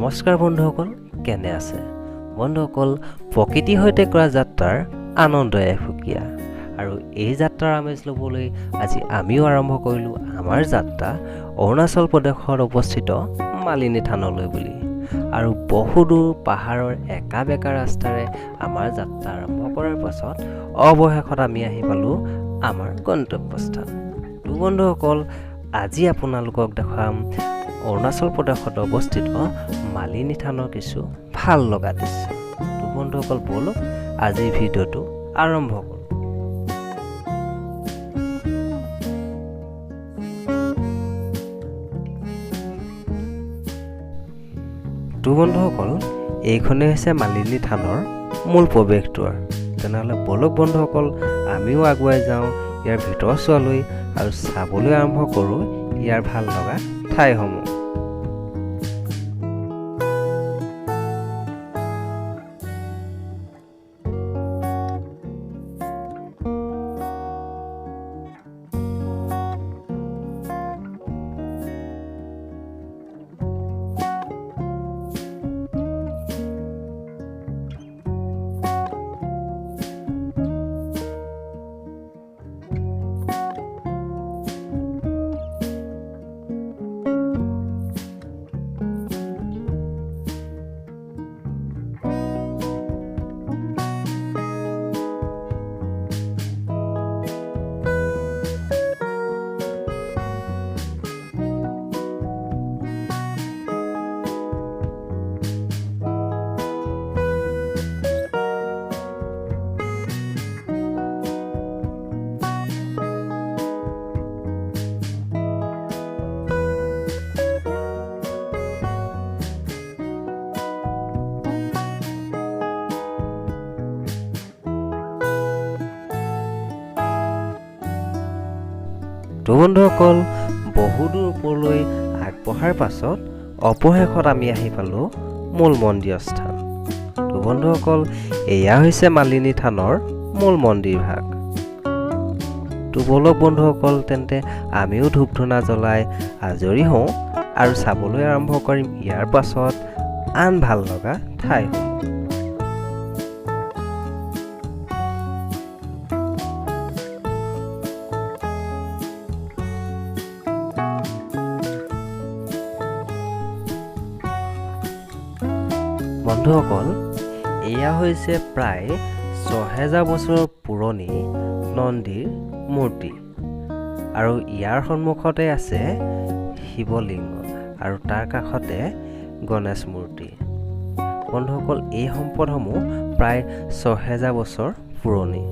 নমস্কাৰ বন্ধুসকল, কেনে আছে? বন্ধুসকল, প্ৰকৃতিৰ সৈতে কৰা যাত্ৰাৰ আনন্দই সুকীয়া আৰু এই যাত্ৰাৰ আমেজ ল'বলৈ আজি আমিও আৰম্ভ কৰিলোঁ আমাৰ যাত্ৰা অৰুণাচল প্ৰদেশত অৱস্থিত মালিনী থানলৈ বুলি। আৰু বহুদূৰ পাহাৰৰ একা বেকা ৰাস্তাৰে আমাৰ যাত্ৰা আৰম্ভ কৰাৰ পাছত অৱশেষত আমি আহি পালোঁ আমাৰ গন্তব্যস্থান। তো বন্ধুসকল, আজি আপোনালোকক দেখাম অৰুণাচল প্ৰদেশত অৱস্থিত মালিনী থানৰ কিছু ভাল লগা দৃশ্য। তো বন্ধুসকল, বলক আজিৰ ভিডিঅ'টো আৰম্ভ কৰোঁ। তো বন্ধুসকল, এইখনেই হৈছে মালিনী থানৰ মূল প্ৰৱেশদ্বাৰ। তেনেহ'লে বলক বন্ধুসকল, আমিও আগুৱাই যাওঁ ইয়াৰ ভিতৰ চোৱালৈ আৰু চাবলৈ আৰম্ভ কৰোঁ ইয়াৰ ভাল লগা ঠাইসমূহ। তো বন্ধুসকল, বহুদূৰ ওপৰলৈ আগবঢ়াৰ পাছত অৱশেষত আমি আহি পালোঁ মূল মন্দিৰ স্থান। তো বন্ধুসকল, এয়া হৈছে মালিনী থানৰ মূল মন্দিৰ ভাগ। তো বলক বন্ধুসকল, তেন্তে আমিও ধূপ ধূনা জ্বলাই আজৰি হওঁ আৰু চাবলৈ আৰম্ভ কৰিম ইয়াৰ পাছত আন ভাল লগা ঠাইসমূহ। বন্ধুসকল, এয়া হৈছে প্ৰায় ৬০০০ বছৰ পুৰণি নন্দীৰ মূৰ্তি আৰু ইয়াৰ সন্মুখতে আছে শিৱলিংগ আৰু তাৰ কাষতে গণেশ মূৰ্তি। বন্ধুসকল, এই সম্পদসমূহ প্ৰায় ৬০০০ বছৰ পুৰণি।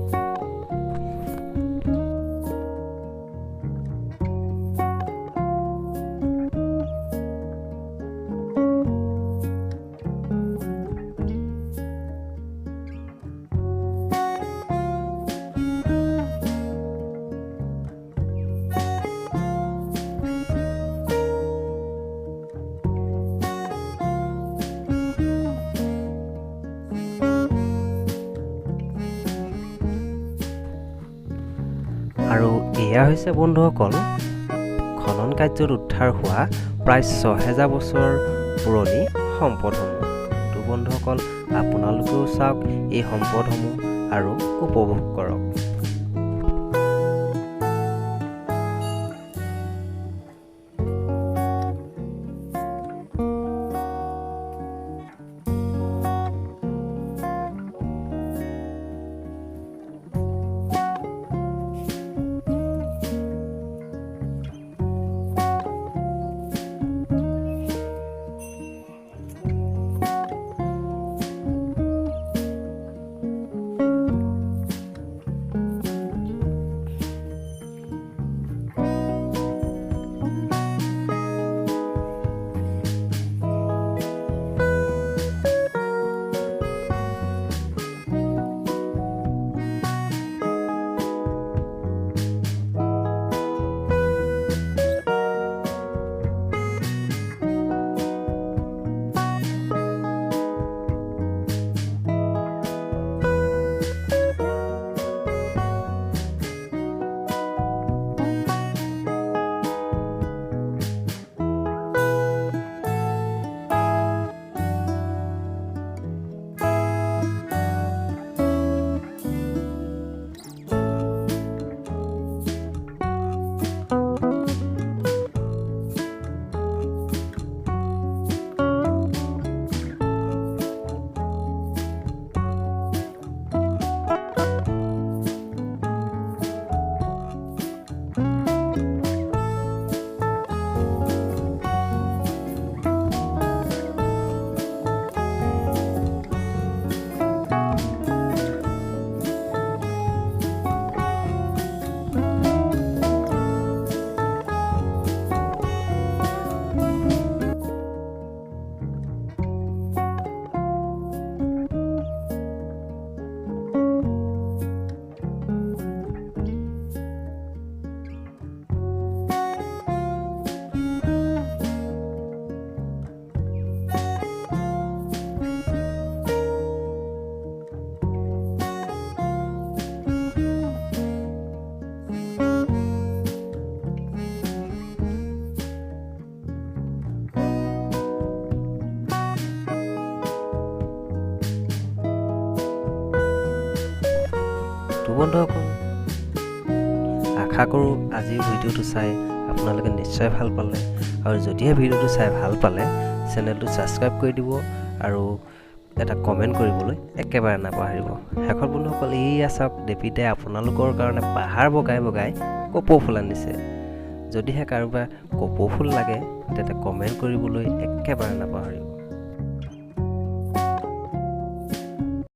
আৰু এয়া হৈছে বন্ধুসকল খনন কাৰ্যত উদ্ধাৰ হোৱা প্ৰায় ৬০০০ বছৰ পুৰণি সম্পদসমূহ। তো বন্ধুসকল, আপোনালোকেও চাওক এই সম্পদসমূহ আৰু উপভোগ কৰক। তো বন্ধুসকল, আশা কৰোঁ আজিৰ ভিডিঅ'টো চাই আপোনালোকে নিশ্চয় ভাল পালে, আৰু যদিহে ভিডিঅ'টো চাই ভাল পালে চেনেলটো ছাবস্ক্ৰাইব কৰি দিব আৰু এটা কমেণ্ট কৰিবলৈ একেবাৰে নাপাহৰিব। শেষত বন্ধুসকল, এইয়া চাওক, দেৱীদাই আপোনালোকৰ কাৰণে পাহাৰ বগাই বগাই কপৌ ফুল আনিছে। যদিহে কাৰোবাৰ কপৌ ফুল লাগে তেন্তে কমেণ্ট কৰিবলৈ একেবাৰে নাপাহৰিব।